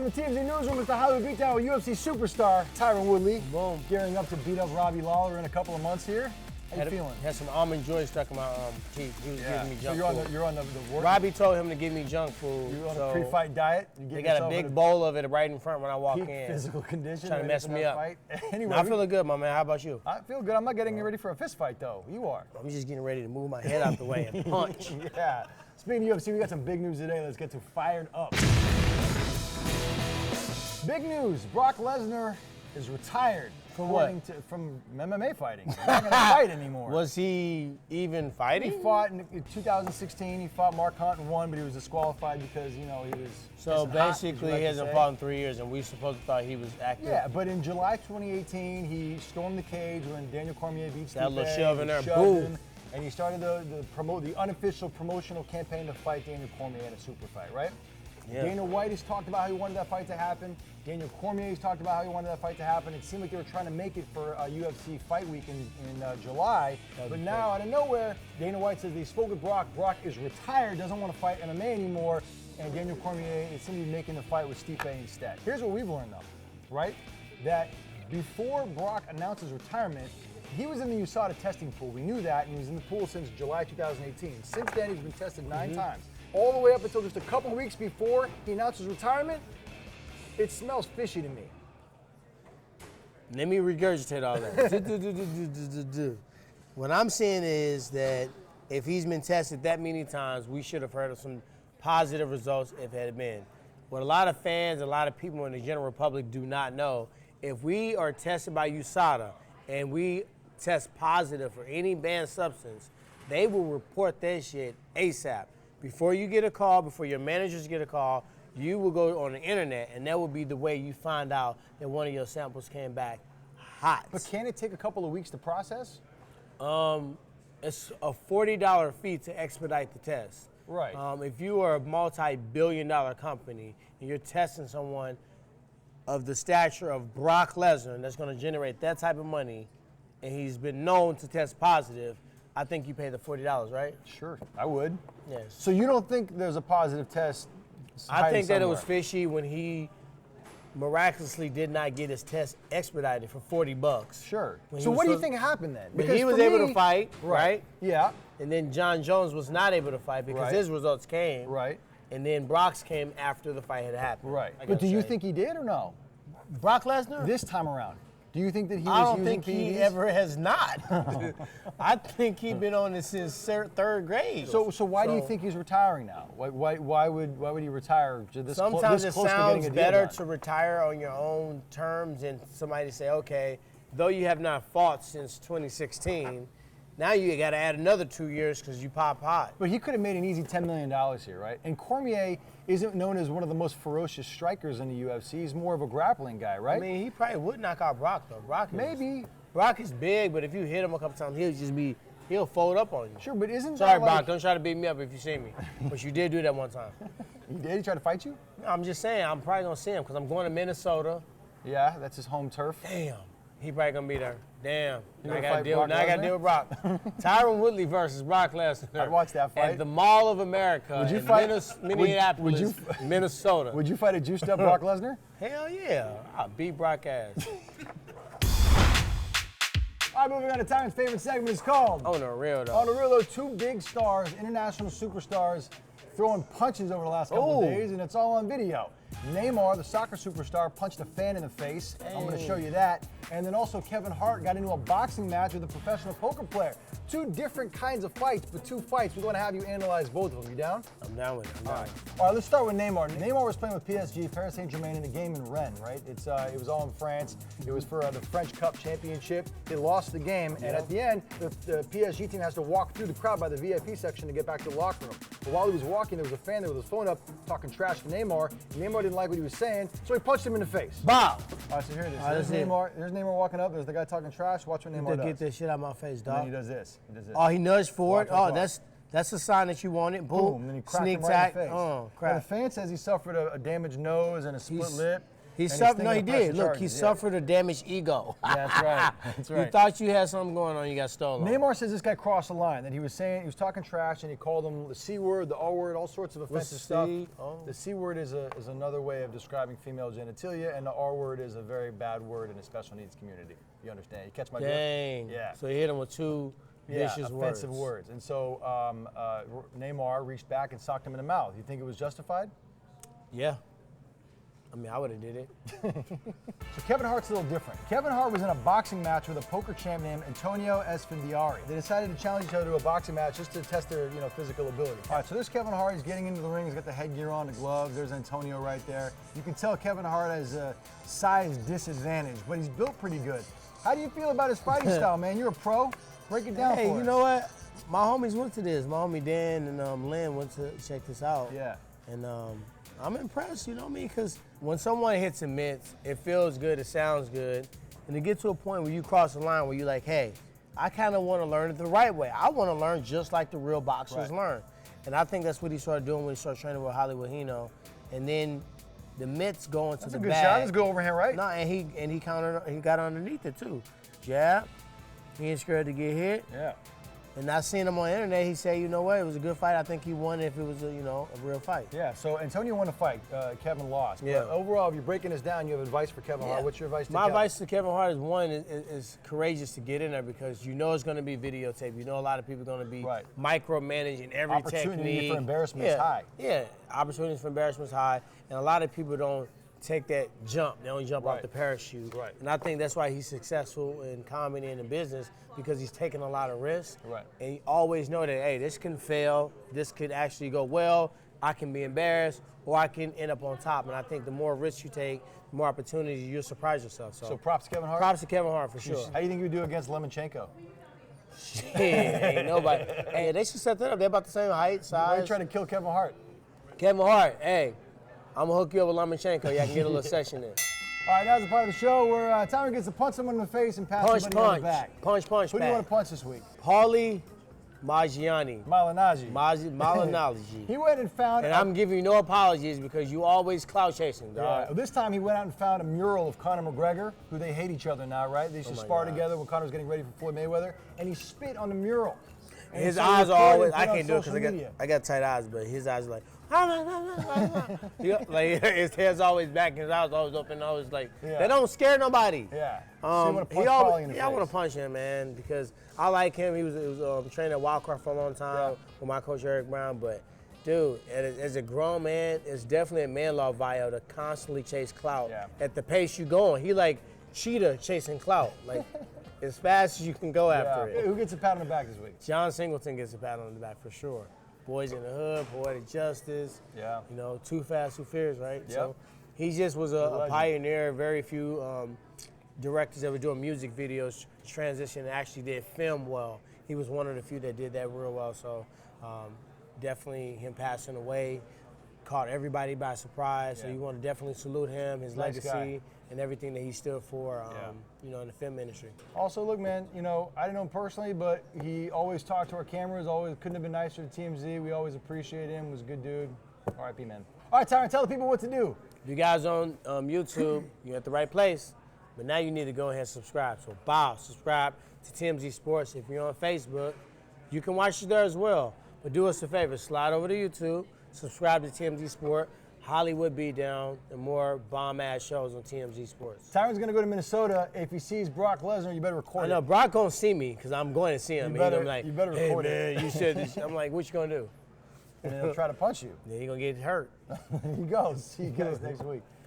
the TMZ newsroom, it's the Hollywood Beatdown with UFC superstar Tyron Woodley. Boom. Gearing up to beat up Robbie Lawler in a couple of months here. How you feeling? Had some almond joy stuck in my teeth. He was giving me junk food. So you're on the work. Robbie told him to give me junk food. You're on a pre-fight diet. They got a big bowl of it right in front when I walk peak in. Physical condition. Trying to mess me up. Anyway, I'm feeling good, my man. How about you? I feel good. I'm not getting ready for a fist fight though. You are. I'm just getting ready to move my head out the way and punch. Yeah. Speaking of UFC, we got some big news today. Let's get to Fired Up. Big news. Brock Lesnar is retired. From what? From MMA fighting. He's not going to fight anymore. Was he even fighting? He fought in 2016. He fought Mark Hunt and won, but he was disqualified because, you know, he was. So basically, he hasn't fought in 3 years, and we supposed to thought he was active. Yeah, but in July 2018, he stormed the cage when Daniel Cormier beat Steve. That little shove in there, boom. And he started the unofficial promotional campaign to fight Daniel Cormier in a super fight, right? Yeah. Dana White has talked about how he wanted that fight to happen. Daniel Cormier has talked about how he wanted that fight to happen. It seemed like they were trying to make it for a UFC fight week in July. But now, out of nowhere, Dana White says they spoke with Brock. Brock is retired, doesn't want to fight MMA anymore. And Daniel Cormier is simply making the fight with Stipe instead. Here's what we've learned, though, right? That before Brock announced his retirement, he was in the USADA testing pool. We knew that, and he was in the pool since July 2018. Since then, he's been tested 9 times. All the way up until just a couple weeks before he announced his retirement, it smells fishy to me. Let me regurgitate all that. What I'm saying is that if he's been tested that many times, we should have heard of some positive results if it had been. What a lot of fans, a lot of people in the general public do not know, if we are tested by USADA and we test positive for any banned substance, they will report that shit ASAP. Before you get a call, before your managers get a call, you will go on the internet, and that will be the way you find out that one of your samples came back hot. But can it take a couple of weeks to process? It's a $40 fee to expedite the test. Right. If you are a multi-billion-dollar company and you're testing someone of the stature of Brock Lesnar, that's going to generate that type of money, and he's been known to test positive, I think you pay the $40, right? Sure, I would. Yes. So you don't think there's a positive test? I think that it was fishy when he miraculously did not get his test expedited for $40. Sure. So what do you think happened then? Because he was able to fight, right? Yeah. And then John Jones was not able to fight because his results came. Right. And then Brock's came after the fight had happened. Right. But do you think he did or no? Brock Lesnar? This time around. Do you think that he was I don't using think PEDs? he ever has not. I think he's been on this since third grade. So why do you think he's retiring now? Why would he retire this Sometimes this it close sounds to better to retire on your own terms than somebody say, okay, though you have not fought since 2016, now you got to add another 2 years because you pop hot. But he could have made an easy $10 million here, right? And Cormier isn't known as one of the most ferocious strikers in the UFC. He's more of a grappling guy, right? I mean, he probably would knock out Brock, though. Brock is big, but if you hit him a couple times, he'll fold up on you. Sure, but isn't Sorry, that like... Brock, don't try to beat me up if you see me. But you did do that one time. He did? He tried to fight you? No, I'm just saying, I'm probably going to see him because I'm going to Minnesota. Yeah, that's his home turf. Damn. He probably going to be there. Damn. Now I got to deal with Brock. Tyron Woodley versus Brock Lesnar. I'd watch that fight. At the Mall of America would you fight, Minneapolis, Minnesota. Would you fight a juiced up Brock Lesnar? Hell yeah. I'll beat Brock ass. All right, moving on to Tyron's favorite segment is called... On the real, though. On the real, though, two big stars, international superstars, throwing punches over the last couple of days, and it's all on video. Neymar, the soccer superstar, punched a fan in the face. I'm going to show you that. And then also Kevin Hart got into a boxing match with a professional poker player. Two different kinds of fights, but two fights. We're going to have you analyze both of them. You down? I'm down with it. All right, let's start with Neymar. Neymar was playing with PSG, Paris Saint-Germain, in a game in Rennes, right? It was all in France. It was for the French Cup Championship. They lost the game, and at the end, the PSG team has to walk through the crowd by the VIP section to get back to the locker room. But while he was walking, there was a fan there with his phone up talking trash to Neymar. Neymar didn't like what he was saying, so he punched him in the face. Bow! All right, so here it is. There's Neymar walking up. There's the guy talking trash. Watch what Neymar does. Get this shit out of my face, dog. And then he does this. Oh, he nudged forward. Oh, that's a sign that you want it. Boom. And then he cracked Sneak him right in the face. Oh, crap. And the fan says he suffered a damaged nose and a split lip. He suffered. No, he did. Look, he suffered a damaged ego. Yeah, that's right. That's right. You thought you had something going on, you got stolen. Neymar says this guy crossed the line. That he was talking trash, and he called him the C word, the O word, all sorts of offensive stuff. Oh. The C word is another way of describing female genitalia, and the R word is a very bad word in the special needs community. You understand? You catch my drift? Dang. Yeah. So he hit him with two vicious offensive words. And so Neymar reached back and socked him in the mouth. You think it was justified? Yeah. I mean, I would have did it. So Kevin Hart's a little different. Kevin Hart was in a boxing match with a poker champ named Antonio Esfandiari. They decided to challenge each other to a boxing match just to test their, physical ability. All right, so this Kevin Hart, he's getting into the ring. He's got the headgear on, the gloves. There's Antonio right there. You can tell Kevin Hart has a size disadvantage, but he's built pretty good. How do you feel about his fighting style, man? You're a pro. Break it down for us. Hey, you know what? My homies went to this. My homie Dan and Lynn went to check this out. Yeah. And I'm impressed, you know what I mean? Because when someone hits a mitts, it feels good, it sounds good. And to get to a point where you cross the line where you're like, hey, I kind of want to learn it the right way. I want to learn just like the real boxers learn. And I think that's what he started doing when he started training with Hollywood Hino. And then the mitts going to the good bag. shot. That's a good overhand right. No, and he got underneath it too. Jab. He ain't scared to get hit. Yeah. And I seen him on the internet. He said, you know what, it was a good fight. I think he won if it was a real fight. Yeah, so Antonio won a fight. Kevin lost. Yeah. But overall, if you're breaking this down, you have advice for Kevin Hart. What's your advice to My Kevin? advice to Kevin Hart is, one, is courageous to get in there because you know it's going to be videotaped. You know a lot of people are going to be micromanaging every technique. Opportunity for embarrassment is high. Yeah, opportunity for embarrassment is high. And a lot of people don't take that jump. They don't jump off the parachute. Right. And I think that's why he's successful in comedy and in business, because he's taking a lot of risks. Right. And you always know that, hey, this can fail. This could actually go well. I can be embarrassed, or I can end up on top. And I think the more risks you take, the more opportunities, you'll surprise yourself. So props to Kevin Hart? Props to Kevin Hart, for sure. How do you think you do against Lomachenko? Shit, ain't nobody. Hey, they should set that up. They're about the same height, size. Why are you trying to kill Kevin Hart? Kevin Hart, hey, I'm going to hook you up with Lomachenko. Y'all can get a little session in. All right, now's the part of the show where Tyron gets to punch someone in the face and pass somebody on the back. Punch, Who do you want to punch this week? Paulie Malignaggi. Malignaggi. He went and found... And I'm giving you no apologies because you always clout chasing, dog. Yeah. This time he went out and found a mural of Conor McGregor, who they hate each other now, right? They used to spar together when Conor was getting ready for Floyd Mayweather, and he spit on the mural. And his eyes are always... I can't do it because I got tight eyes, but his eyes are like... like his head's always back, his eyes always open, always like they don't scare nobody. Yeah. I want to punch him, man, because I like him. He was training at Wildcard for a long time with my coach Eric Brown. But dude, as a grown man, it's definitely a man law bio to constantly chase clout at the pace you going. He like cheetah chasing clout, like as fast as you can go after it. Who gets a pat on the back this week? John Singleton gets a pat on the back for sure. Boys in the Hood, Poetic Justice, Too Fast, Too Fierce, right? Yep. So he just was a pioneer. Very few directors that were doing music videos transition and actually did film well. He was one of the few that did that real well. So definitely him passing away caught everybody by surprise. So you want to definitely salute him, his legacy, and everything that he stood for, in the film industry. Also, look, man, I didn't know him personally, but he always talked to our cameras, couldn't have been nicer to TMZ. We always appreciate him, was a good dude. R.I.P., man. All right, Tyron, tell the people what to do. If you guys on YouTube, you're at the right place, but now you need to go ahead and subscribe. So, subscribe to TMZ Sports. If you're on Facebook, you can watch it there as well. But do us a favor, slide over to YouTube, subscribe to TMZ Sports, Hollywood Beatdown, and more bomb-ass shows on TMZ Sports. Tyron's going to go to Minnesota. If he sees Brock Lesnar, you better record it. I know, Brock going to see me because I'm going to see him. You better hey, record man, you said this. I'm like, what you going to do? And he'll try to punch you. Then he's going to get hurt. There he goes. See you guys next week.